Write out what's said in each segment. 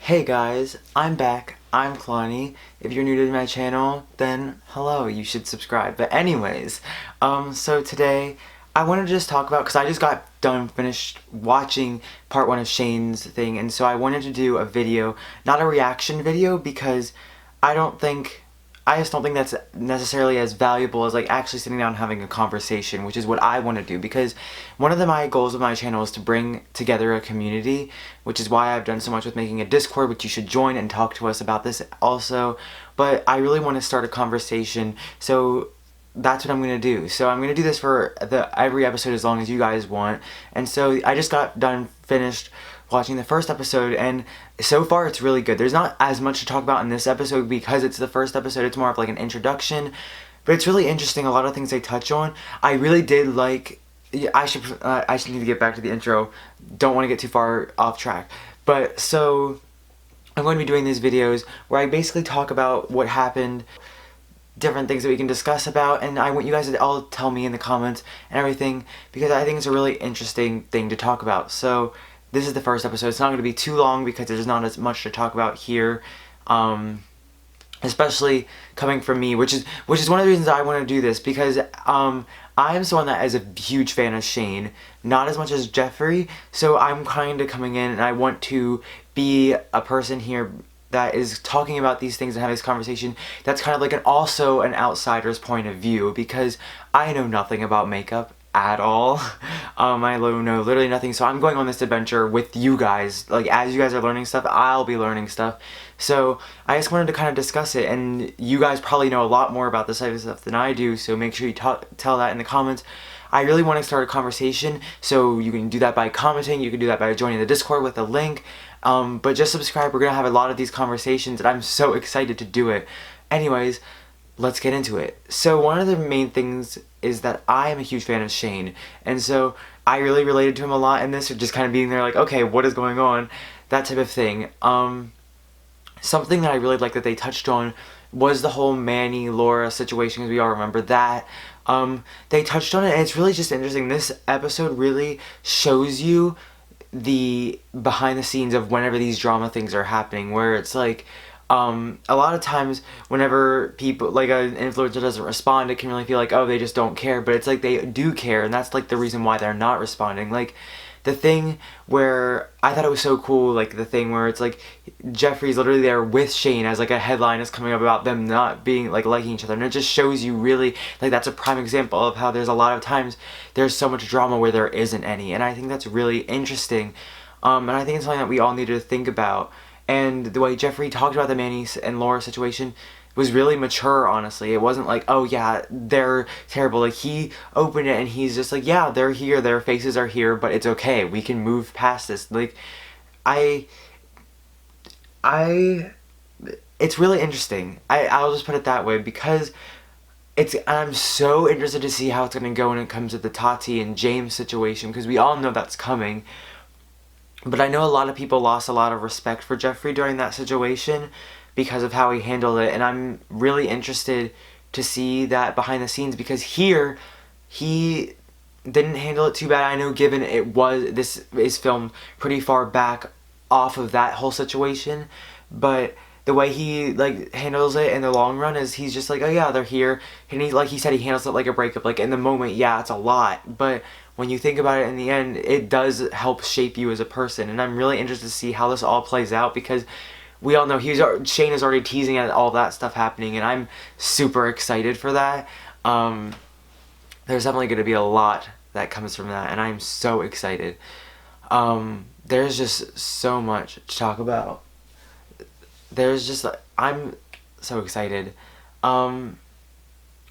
Hey guys, I'm back. I'm Kalani. If you're new to my channel, then hello, you should subscribe. But anyways, so today I wanted to just talk about, because I just got finished watching part 1 of Shane's thing, and so I wanted to do a video, not a reaction video, because I just don't think that's necessarily as valuable as like actually sitting down and having a conversation, which is what I want to do, because one of my goals of my channel is to bring together a community, which is why I've done so much with making a Discord, which you should join and talk to us about this also. But I really want to start a conversation, so that's what I'm going to do. So I'm going to do this for every episode as long as you guys want. And so I just got finished watching the first episode, and so far it's really good. There's not as much to talk about in this episode because it's the first episode. It's more of like an introduction, but it's really interesting. A lot of things they touch on. I really did like. I should need to get back to the intro. Don't want to get too far off track. But so I'm going to be doing these videos where I basically talk about what happened, different things that we can discuss about, and I want you guys to all tell me in the comments and everything, because I think it's a really interesting thing to talk about. So this is the first episode. It's not going to be too long because there's not as much to talk about here, especially coming from me, which is one of the reasons I want to do this, because I am someone that is a huge fan of Shane, not as much as Jeffree, so I'm kind of coming in and I want to be a person here that is talking about these things and having this conversation that's kind of like also an outsider's point of view, because I know nothing about makeup at all. I know literally nothing, so I'm going on this adventure with you guys. Like, as you guys are learning stuff, I'll be learning stuff. So I just wanted to kind of discuss it, and you guys probably know a lot more about this type of stuff than I do, so make sure you tell that in the comments. I really want to start a conversation, so you can do that by commenting, you can do that by joining the Discord with a link, but just subscribe. We're going to have a lot of these conversations, and I'm so excited to do it. Anyways, let's get into it. So one of the main things is that I am a huge fan of Shane, and so I really related to him a lot in this, just kind of being there like, okay, what is going on, that type of thing. Something that I really like that they touched on was the whole Manny-Laura situation, because we all remember that. They touched on it, and it's really just interesting. This episode really shows you the behind the scenes of whenever these drama things are happening, where it's like, a lot of times whenever people, like an influencer doesn't respond, it can really feel like, oh, they just don't care, but it's like they do care, and that's like the reason why they're not responding. Like, the thing where I thought it was so cool, like the thing where it's like Jeffree's literally there with Shane as like a headline is coming up about them not being like liking each other, and it just shows you really, like, that's a prime example of how there's a lot of times there's so much drama where there isn't any, and I think that's really interesting, and I think it's something that we all need to think about. And the way Jeffree talked about the Manny and Laura situation was really mature, honestly. It wasn't like, oh yeah, they're terrible. Like, he opened it and he's just like, yeah, they're here, their faces are here, but it's okay, we can move past this. Like, it's really interesting. I'll just put it that way, because I'm so interested to see how it's going to go when it comes to the Tati and James situation, because we all know that's coming. But I know a lot of people lost a lot of respect for Jeffree during that situation because of how he handled it, and I'm really interested to see that behind the scenes, because here he didn't handle it too bad. I know, given this is filmed pretty far back off of that whole situation, but the way he like handles it in the long run is he's just like, oh yeah, they're here, and he, like he said, he handles it like a breakup. Like, in the moment, yeah, it's a lot, but when you think about it in the end, it does help shape you as a person, and I'm really interested to see how this all plays out, because we all know Shane is already teasing at all that stuff happening, and I'm super excited for that. There's definitely going to be a lot that comes from that, and I'm so excited. There's just so much to talk about. I'm so excited.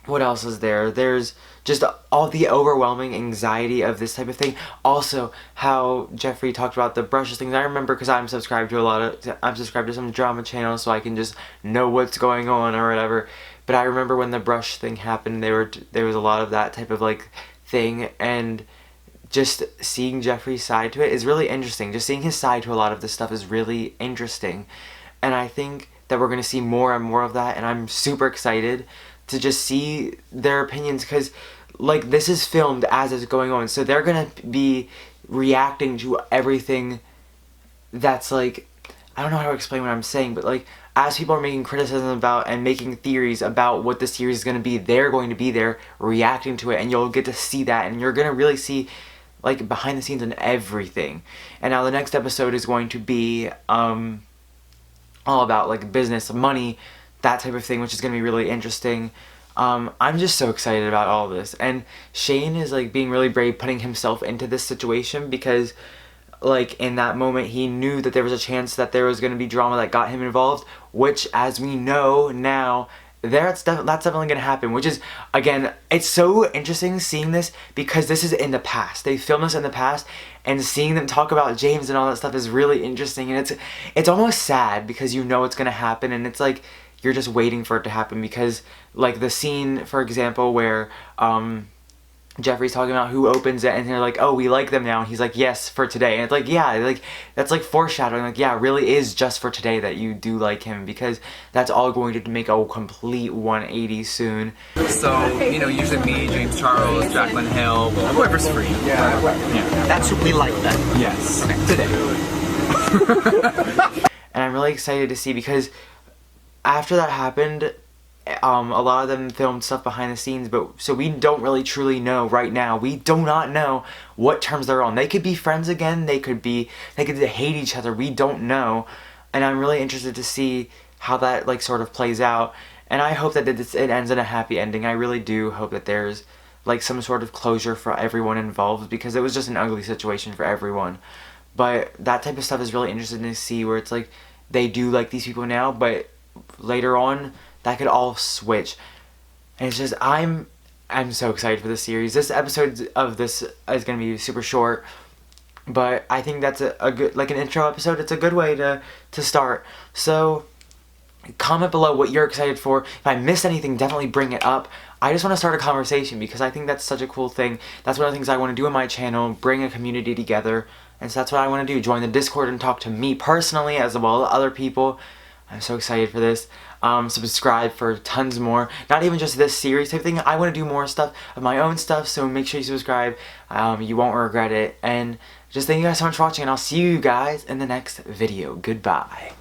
What else is there? There's just all the overwhelming anxiety of this type of thing. Also, how Jeffree talked about the brushes things. I remember, because I'm subscribed to some drama channels, so I can just know what's going on or whatever. But I remember when the brush thing happened, there was a lot of that type of like thing, and just seeing Jeffree's side to it is really interesting. Just seeing his side to a lot of this stuff is really interesting, and I think that we're gonna see more and more of that, and I'm super excited to just see their opinions, because like, this is filmed as it's going on, so they're gonna be reacting to everything that's like I don't know how to explain what I'm saying, but like, as people are making criticism about and making theories about what the series is going to be, they're going to be there reacting to it, and you'll get to see that, and you're going to really see like behind the scenes and everything. And now the next episode is going to be all about like business, money, that type of thing, which is going to be really interesting. I'm just so excited about all this, and Shane is like being really brave, putting himself into this situation, because like in that moment he knew that there was a chance that there was going to be drama that got him involved, which, as we know now, that's definitely going to happen. Which is, again, it's so interesting seeing this, because this is in the past. They filmed this in the past, and seeing them talk about James and all that stuff is really interesting, and it's almost sad, because you know it's going to happen, and it's like you're just waiting for it to happen. Because like the scene, for example, where Jeffree's talking about who opens it, and they're like, oh, we like them now, and he's like, yes, for today. And it's like, yeah, like that's like foreshadowing, like, yeah, it really is just for today that you do like him, because that's all going to make a complete 180 soon. So, you know, usually me, James Charles, Jacqueline Hill, whoever's free. Yeah. That's what we like then. Yes. Okay. Today. And I'm really excited to see, because after that happened, a lot of them filmed stuff behind the scenes, but so we don't really truly know right now. We do not know what terms they're on. They could be friends again. They could hate each other. We don't know, and I'm really interested to see how that like sort of plays out. And I hope that it ends in a happy ending. I really do hope that there's like some sort of closure for everyone involved, because it was just an ugly situation for everyone. But that type of stuff is really interesting to see, where it's like they do like these people now, but later on that could all switch. And it's just, I'm so excited for this series. This episode of this is going to be super short, but I think that's a good, like an intro episode. It's a good way to start. So comment below what you're excited for. If I missed anything, definitely bring it up. I just want to start a conversation, because I think that's such a cool thing. That's one of the things I want to do in my channel, bring a community together. And so that's what I want to do. Join the Discord and talk to me personally, as well as other people. I'm so excited for this. Subscribe for tons more. Not even just this series type thing. I want to do more stuff of my own stuff, so make sure you subscribe. You won't regret it. And just thank you guys so much for watching, and I'll see you guys in the next video. Goodbye.